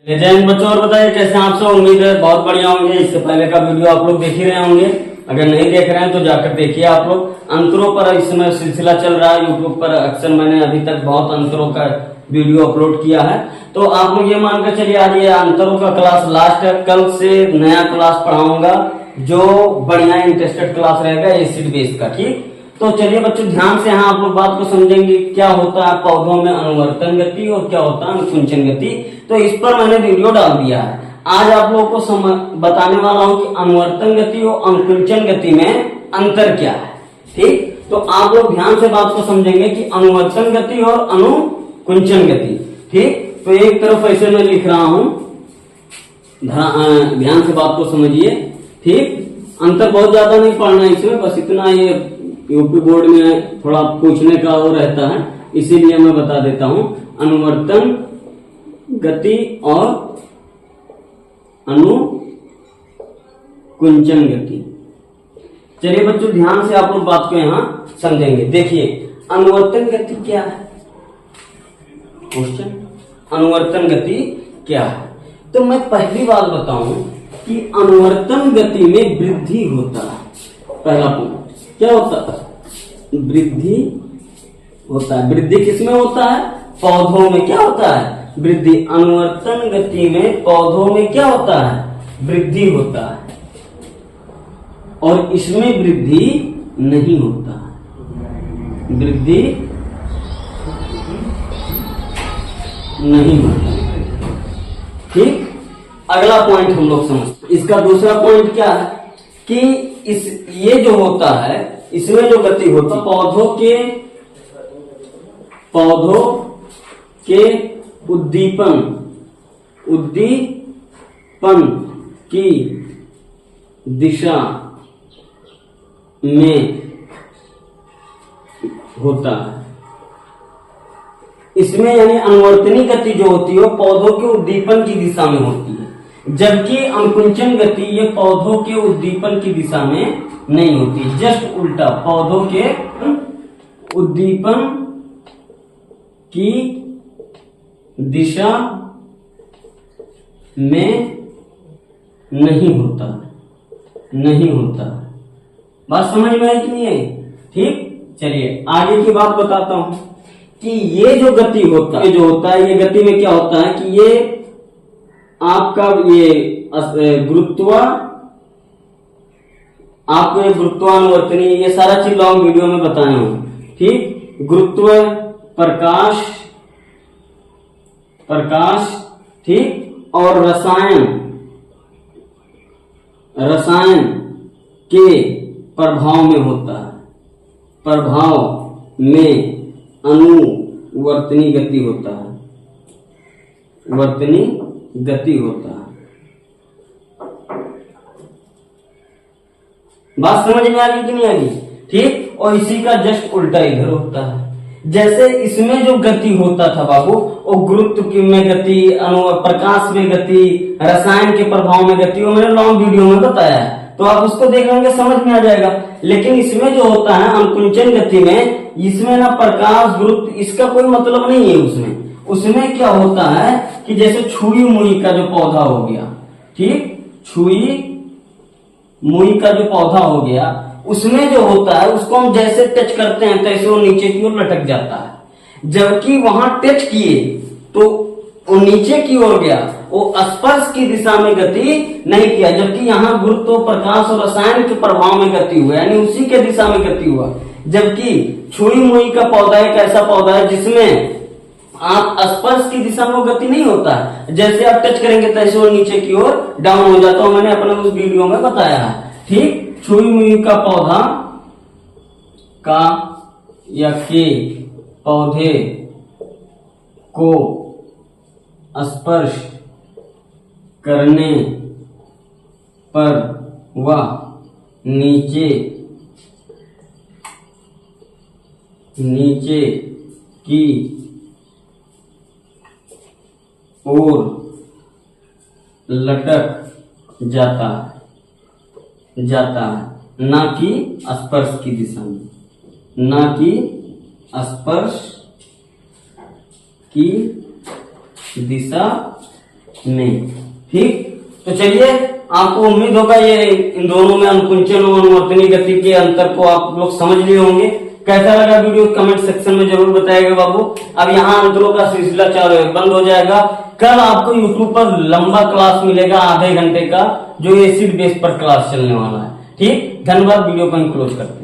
जय हिंद बच्चों। और बताइए कैसे आप सब। उम्मीद है बहुत बढ़िया होंगे। इससे पहले का वीडियो आप लोग देख ही रहे होंगे। अगर नहीं देख रहे हैं तो जाकर देखिए आप लोग। अंतरों पर इस समय सिलसिला चल रहा है यूट्यूब पर। अक्सर मैंने अभी तक बहुत अंतरों का वीडियो अपलोड किया है, तो आप लोग ये मानकर चलिए आज ये अंतरों का क्लास लास्ट है। कल से नया क्लास पढ़ाऊंगा जो बढ़िया इंटरेस्टेड क्लास रहेगा एसिड बेस का। ठीक, तो चलिए बच्चों ध्यान से यहाँ आप लोग बात को समझेंगे। क्या होता है पौधों में अनुवर्तन गति और क्या होता है अनुकुंचन गति, तो इस पर मैंने वीडियो डाल दिया है। आज आप लोगों को बताने वाला हूँ कि अनुवर्तन गति और अनुकुंचन गति में अंतर क्या है। ठीक, तो आप लोग ध्यान से बात को समझेंगे कि अनुवर्तन गति और अनुकुंचन गति। ठीक, तो एक तरफ ऐसे मैं लिख रहा हूं, ध्यान से बात को समझिए। ठीक, अंतर बहुत ज्यादा नहीं पढ़ना इसमें, बस इतना ये यूपी बोर्ड में थोड़ा पूछने का वो रहता है, इसीलिए मैं बता देता हूं। अनुवर्तन गति और अनुकुंचन गति। चलिए बच्चों ध्यान से आप लोग बात को यहां समझेंगे। देखिए अनुवर्तन गति क्या है, क्वेश्चन अनुवर्तन गति क्या है। तो मैं पहली बात बताऊं कि अनुवर्तन गति में वृद्धि होता है। पहला पॉइंट क्या होता है, वृद्धि होता है। वृद्धि किसमें होता है, पौधों में। क्या होता है, वृद्धि। अनुवर्तन गति में पौधों में क्या होता है, वृद्धि होता है, और इसमें वृद्धि नहीं होता है। वृद्धि नहीं होता। ठीक, अगला पॉइंट हम लोग समझते। इसका दूसरा पॉइंट क्या है कि ये जो होता है इसमें जो गति होती है पौधों के उद्दीपन की दिशा में होता है। इसमें यानी अनुवर्तनी गति जो होती है वो पौधों के उद्दीपन की दिशा में होती है, जबकि अनुकुंचन गति ये पौधों के उद्दीपन की दिशा में नहीं होती। जस्ट उल्टा, पौधों के उद्दीपन की दिशा में नहीं होता। बात समझ में आई कि नहीं आई। ठीक, चलिए आगे की बात बताता हूं कि ये जो गति होता है, ये गति में क्या होता है कि ये आपका ये आपको ये गुरुत्वानुवर्तनी, ये सारा चीज लॉन्ग वीडियो में बताने हूं। ठीक, गुरुत्व, प्रकाश, ठीक, और रसायन के प्रभाव में होता है। प्रभाव में अनुवर्तनी गति होता है, वर्तनी गति होता है। बात समझ में आ गई कि नहीं आ गई। ठीक, और इसी का जस्ट उल्टा इधर होता है। जैसे इसमें जो गति होता था बाबू, वो गुरुत्व में गति, प्रकाश में गति, रसायन के प्रभाव में गति, वो मैंने लॉन्ग वीडियो में बताया है, तो आप उसको देख लेंगे समझ में आ जाएगा। लेकिन इसमें जो होता है अनुकुंचन गति में, इसमें ना प्रकाश गुरुत्व इसका कोई मतलब नहीं है। उसमें क्या होता है कि जैसे छुई मुई का जो पौधा हो गया, ठीक, छुई मुई का जो पौधा हो गया, उसमें जो होता है उसको हम जैसे टच करते हैं तैसे वो नीचे की ओर लटक जाता है। जबकि वहां टच किए तो वो नीचे की ओर गया, वो स्पर्श की दिशा में गति नहीं किया। जबकि यहाँ गुरुत्व, प्रकाश और रसायन के प्रभाव में गति हुआ, यानी उसी के दिशा में गति हुआ। जबकि छुई मुई का पौधा एक ऐसा पौधा है जिसमें आप स्पर्श की दिशा में गति नहीं होता है, जैसे आप टच करेंगे तैसे वो नीचे की ओर डाउन हो जाता है। मैंने अपने उस वीडियो में बताया है। ठीक, छुई मुई का पौधा का या के पौधे को स्पर्श करने पर वह नीचे की ओर लटक जाता है, ना कि स्पर्श की दिशा में, ना कि स्पर्श की दिशा नहीं। ठीक, तो चलिए, आपको उम्मीद होगा ये इन दोनों में अनुकुंचन और अनुवर्तनी गति के अंतर को आप लोग समझ लिए होंगे। कैसा लगा वीडियो कमेंट सेक्शन में जरूर बताइएगा बाबू। अब यहाँ अंतरों का सिलसिला चालू है, बंद हो जाएगा। कल आपको यूट्यूब पर लंबा क्लास मिलेगा आधे घंटे का, जो एसिड बेस पर क्लास चलने वाला है। ठीक, धन्यवाद। वीडियो को क्लोज करते हैं।